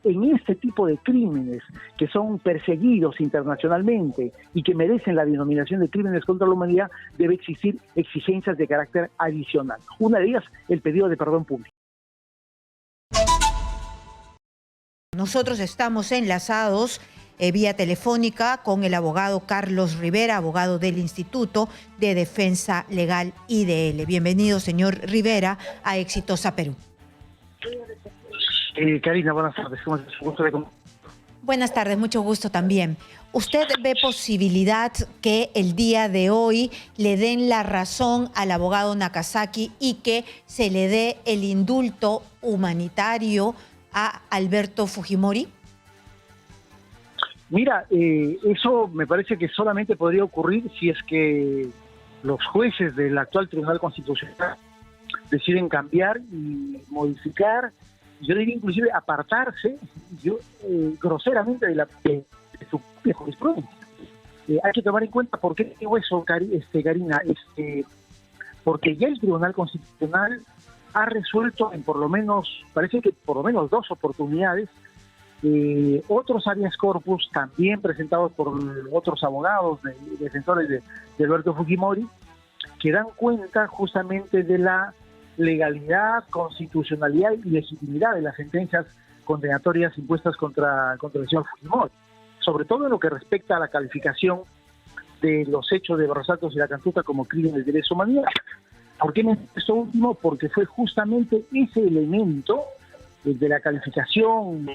en este tipo de crímenes que son perseguidos internacionalmente y que merecen la denominación de crímenes contra la humanidad, debe existir exigencias de carácter adicional. Una de ellas, el pedido de perdón público. Nosotros estamos enlazados vía telefónica con el abogado Carlos Rivera, abogado del Instituto de Defensa Legal IDL. Bienvenido, señor Rivera, a Exitosa Perú. Karina, buenas tardes. ¿Cómo estás? Gusto de... Buenas tardes, mucho gusto también. ¿Usted ve posibilidad que el día de hoy le den la razón al abogado Nakazaki y que se le dé el indulto humanitario a Alberto Fujimori? Mira, eso me parece que solamente podría ocurrir si es que los jueces del actual Tribunal Constitucional deciden cambiar y modificar, yo diría inclusive apartarse groseramente de su jurisprudencia. Hay que tomar en cuenta por qué digo eso, Karina, porque ya el Tribunal Constitucional ha resuelto en parece que por lo menos 2 oportunidades, otros habeas corpus también presentados por otros abogados, defensores de Alberto Fujimori, que dan cuenta justamente de la legalidad, constitucionalidad y legitimidad de las sentencias condenatorias impuestas contra el señor Fujimori, sobre todo en lo que respecta a la calificación de los hechos de Barros Altos y La Cantuta como crímenes de lesa humanidad. ¿Por qué esto último? Porque fue justamente ese elemento de la calificación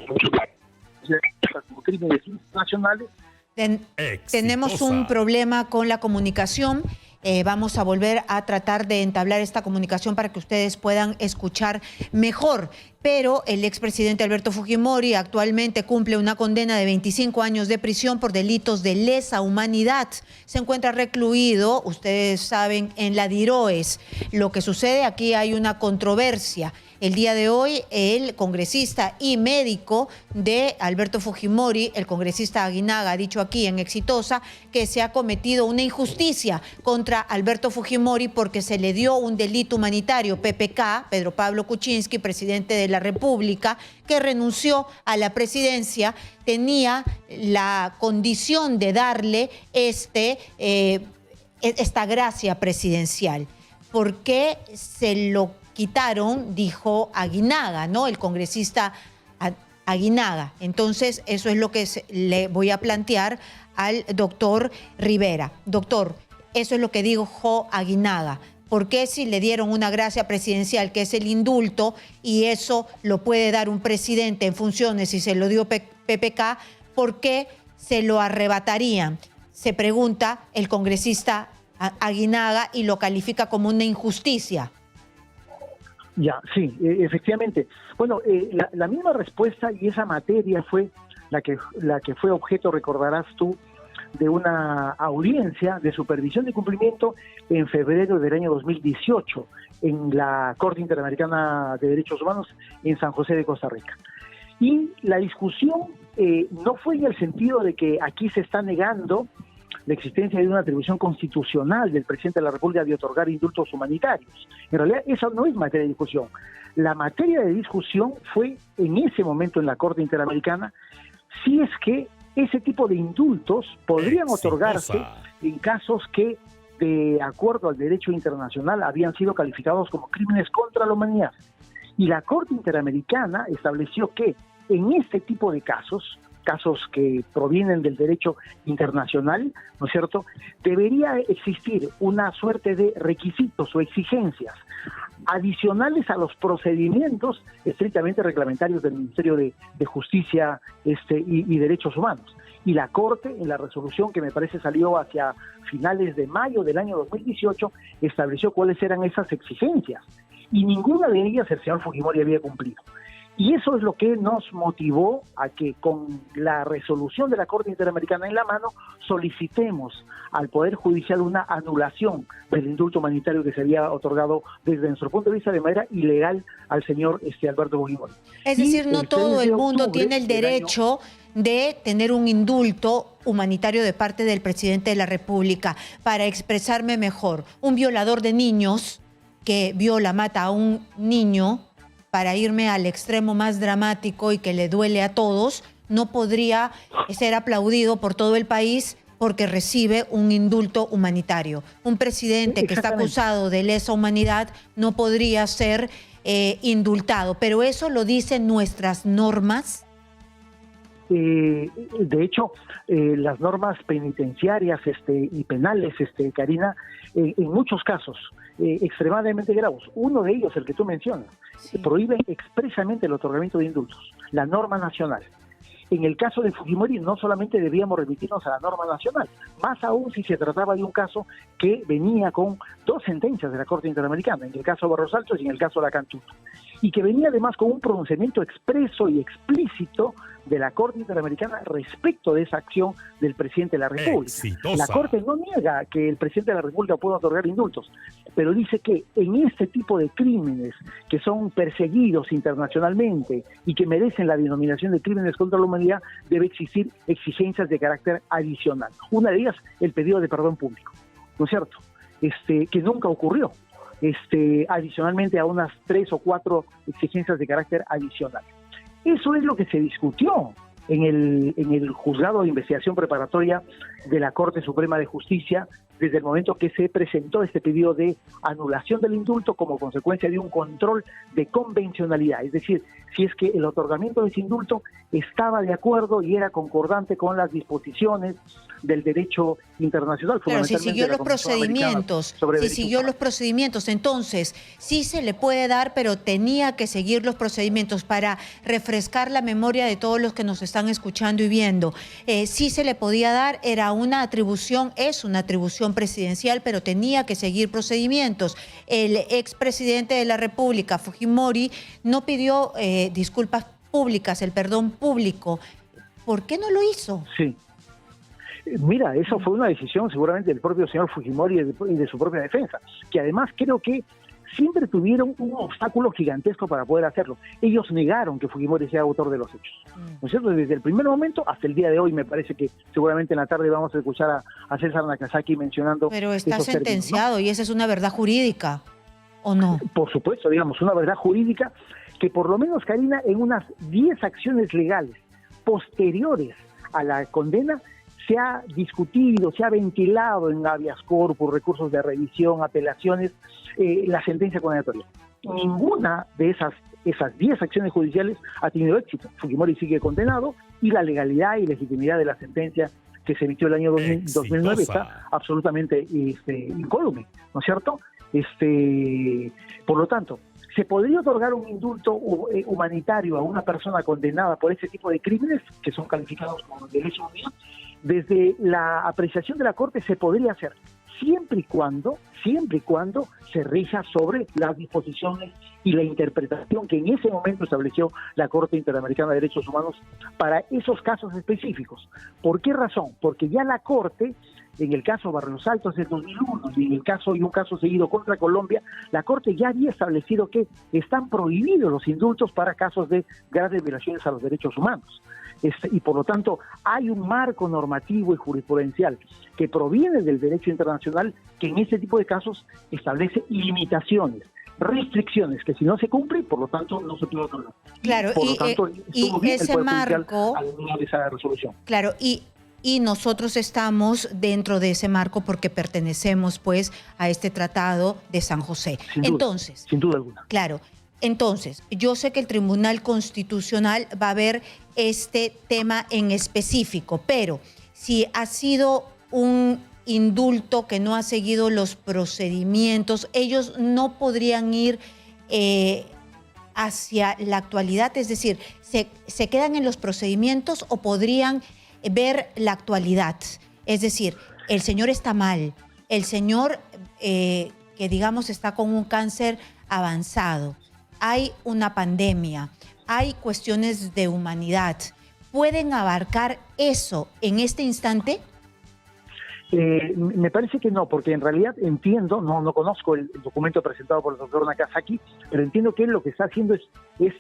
como crímenes internacionales. Tenemos un problema con la comunicación. Vamos a volver a tratar de entablar esta comunicación para que ustedes puedan escuchar mejor. Pero el expresidente Alberto Fujimori actualmente cumple una condena de 25 años de prisión por delitos de lesa humanidad. Se encuentra recluido, ustedes saben, en la DIROES. Lo que sucede aquí, hay una controversia. El día de hoy, el congresista y médico de Alberto Fujimori, el congresista Aguinaga, ha dicho aquí en Exitosa que se ha cometido una injusticia contra Alberto Fujimori porque se le dio un delito humanitario. PPK, Pedro Pablo Kuczynski, presidente de la República, que renunció a la presidencia, tenía la condición de darle esta gracia presidencial. ¿Por qué se lo quitaron? Dijo Aguinaga, ¿no? El congresista Aguinaga. Entonces, eso es lo que le voy a plantear al doctor Rivera. Doctor, eso es lo que dijo Aguinaga. ¿Por qué si le dieron una gracia presidencial, que es el indulto, y eso lo puede dar un presidente en funciones y se lo dio PPK, por qué se lo arrebatarían? Se pregunta el congresista Aguinaga y lo califica como una injusticia. Ya, sí, efectivamente. Bueno, la misma respuesta y esa materia fue la que fue objeto, recordarás tú, de una audiencia de supervisión de cumplimiento en febrero del año 2018 en la Corte Interamericana de Derechos Humanos en San José de Costa Rica. Y la discusión no fue en el sentido de que aquí se está negando la existencia de una atribución constitucional del presidente de la República de otorgar indultos humanitarios. En realidad, eso no es materia de discusión. La materia de discusión fue en ese momento en la Corte Interamericana si es que ese tipo de indultos podrían otorgarse en casos que, de acuerdo al derecho internacional, habían sido calificados como crímenes contra la humanidad. Y la Corte Interamericana estableció que en este tipo de casos que provienen del derecho internacional, ¿no es cierto?, debería existir una suerte de requisitos o exigencias adicionales a los procedimientos estrictamente reglamentarios del Ministerio de Justicia y Derechos Humanos. Y la Corte, en la resolución que me parece salió hacia finales de mayo del año 2018, estableció cuáles eran esas exigencias. Y ninguna de ellas el señor Fujimori había cumplido. Y eso es lo que nos motivó a que, con la resolución de la Corte Interamericana en la mano, solicitemos al Poder Judicial una anulación del indulto humanitario que se había otorgado desde nuestro punto de vista de manera ilegal al señor Alberto Fujimori. Es decir, no todo el mundo tiene el derecho de tener un indulto humanitario de parte del presidente de la República. Para expresarme mejor, un violador de niños que mata a un niño para irme al extremo más dramático y que le duele a todos, no podría ser aplaudido por todo el país porque recibe un indulto humanitario. Un presidente que está acusado de lesa humanidad no podría ser indultado, pero eso lo dicen nuestras normas. De hecho, las normas penitenciarias y penales, Karina, en muchos casos extremadamente graves, uno de ellos, el que tú mencionas, prohíben expresamente el otorgamiento de indultos, la norma nacional. En el caso de Fujimori no solamente debíamos remitirnos a la norma nacional, más aún si se trataba de un caso que venía con 2 sentencias de la Corte Interamericana, en el caso de Barros Altos y en el caso de Lacantuto, y que venía además con un pronunciamiento expreso y explícito de la Corte Interamericana respecto de esa acción del presidente de la República. Exitosa. La Corte no niega que el presidente de la República pueda otorgar indultos, pero dice que en este tipo de crímenes que son perseguidos internacionalmente y que merecen la denominación de crímenes contra la humanidad, debe existir exigencias de carácter adicional. Una de ellas, el pedido de perdón público, ¿no es cierto? Que nunca ocurrió. Adicionalmente a unas 3 o 4 exigencias de carácter adicional. Eso es lo que se discutió en el juzgado de investigación preparatoria de la Corte Suprema de Justicia desde el momento que se presentó este pedido de anulación del indulto como consecuencia de un control de convencionalidad, es decir, si es que el otorgamiento de ese indulto estaba de acuerdo y era concordante con las disposiciones del derecho internacional. Pero si siguió los procedimientos, entonces sí se le puede dar, pero tenía que seguir los procedimientos para refrescar la memoria de todos los que nos están escuchando y viendo. Sí se le podía dar, era una atribución, es una atribución presidencial, pero tenía que seguir procedimientos. El expresidente de la República, Fujimori, no pidió disculpas públicas, el perdón público. ¿Por qué no lo hizo? Sí. Mira, eso fue una decisión seguramente del propio señor Fujimori y de su propia defensa, que además creo que siempre tuvieron un obstáculo gigantesco para poder hacerlo. Ellos negaron que Fujimori sea autor de los hechos, ¿no es cierto? Desde el primer momento hasta el día de hoy, me parece que seguramente en la tarde vamos a escuchar a César Nakazaki mencionando. Pero está sentenciado, ¿no? Y esa es una verdad jurídica, ¿o no? Por supuesto, digamos, una verdad jurídica que por lo menos, Karina, en unas 10 acciones legales posteriores a la condena, se ha discutido, se ha ventilado en habeas corpus, recursos de revisión, apelaciones, la sentencia condenatoria. Ninguna de esas 10 acciones judiciales ha tenido éxito. Fujimori sigue condenado y la legalidad y legitimidad de la sentencia que se emitió el año 2009 está absolutamente incólume, ¿no es cierto? Por lo tanto, ¿se podría otorgar un indulto humanitario a una persona condenada por ese tipo de crímenes que son calificados como de lesa humanidad? Desde la apreciación de la Corte se podría hacer, siempre y cuando se rija sobre las disposiciones y la interpretación que en ese momento estableció la Corte Interamericana de Derechos Humanos para esos casos específicos. ¿Por qué razón? Porque ya la Corte, en el caso Barros Altos del 2001 y un caso seguido contra Colombia, la Corte ya había establecido que están prohibidos los indultos para casos de graves violaciones a los derechos humanos. Y por lo tanto hay un marco normativo y jurisprudencial que proviene del derecho internacional que en este tipo de casos establece limitaciones, restricciones que si no se cumplen, por lo tanto no se puede otorgar. Claro, por lo tanto, y ese marco al eliminar esa resolución. Claro, y nosotros estamos dentro de ese marco porque pertenecemos pues a este tratado de San José. Entonces, sin duda alguna. Claro. Entonces, yo sé que el Tribunal Constitucional va a ver este tema en específico, pero si ha sido un indulto que no ha seguido los procedimientos, ellos no podrían ir hacia la actualidad, es decir, ¿se quedan en los procedimientos o podrían ver la actualidad? Es decir, el señor está mal, el señor que digamos está con un cáncer avanzado, hay una pandemia, hay cuestiones de humanidad. ¿Pueden abarcar eso en este instante? Me parece que no, porque en realidad entiendo, no conozco el documento presentado por el doctor Nakazaki, pero entiendo que él lo que está haciendo es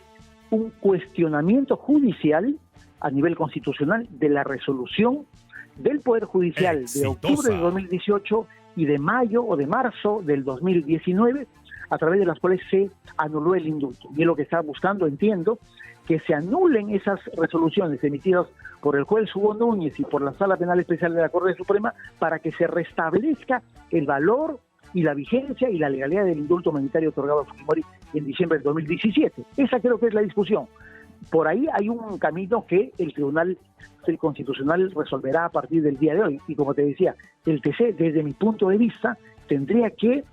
un cuestionamiento judicial a nivel constitucional de la resolución del Poder Judicial de octubre de 2018 y de mayo o de marzo del 2019, a través de las cuales se anuló el indulto. Y es lo que está buscando, entiendo, que se anulen esas resoluciones emitidas por el juez Hugo Núñez y por la Sala Penal Especial de la Corte Suprema para que se restablezca el valor y la vigencia y la legalidad del indulto humanitario otorgado a Fujimori en diciembre del 2017. Esa creo que es la discusión. Por ahí hay un camino que el Tribunal Constitucional resolverá a partir del día de hoy. Y como te decía, el TC, desde mi punto de vista, tendría que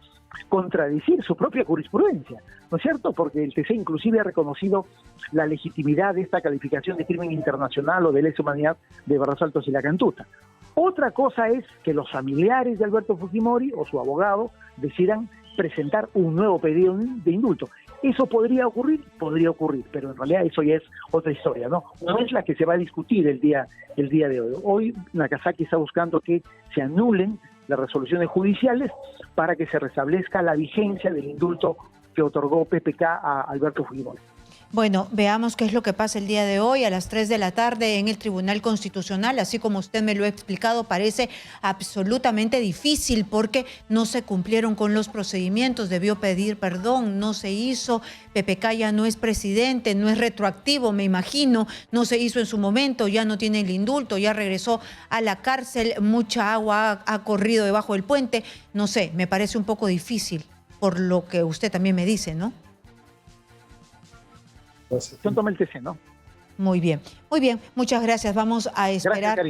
contradecir su propia jurisprudencia, ¿no es cierto? Porque el TC inclusive ha reconocido la legitimidad de esta calificación de crimen internacional o de lesa humanidad de Barros Altos y La Cantuta. Otra cosa es que los familiares de Alberto Fujimori o su abogado decidan presentar un nuevo pedido de indulto. ¿Eso podría ocurrir? Podría ocurrir, pero en realidad eso ya es otra historia, ¿no? No es la que se va a discutir el día de hoy. Hoy Nakazaki está buscando que se anulen las resoluciones judiciales para que se restablezca la vigencia del indulto que otorgó PPK a Alberto Fujimori. Bueno, veamos qué es lo que pasa el día de hoy a las 3 de la tarde en el Tribunal Constitucional. Así como usted me lo ha explicado, parece absolutamente difícil porque no se cumplieron con los procedimientos. Debió pedir perdón, no se hizo. PPK ya no es presidente, no es retroactivo, me imagino. No se hizo en su momento, ya no tiene el indulto, ya regresó a la cárcel. Mucha agua ha corrido debajo del puente. No sé, me parece un poco difícil por lo que usted también me dice, ¿no? Toma el TC, ¿no? Muy bien, muchas gracias. Vamos a esperar. Gracias, Karina.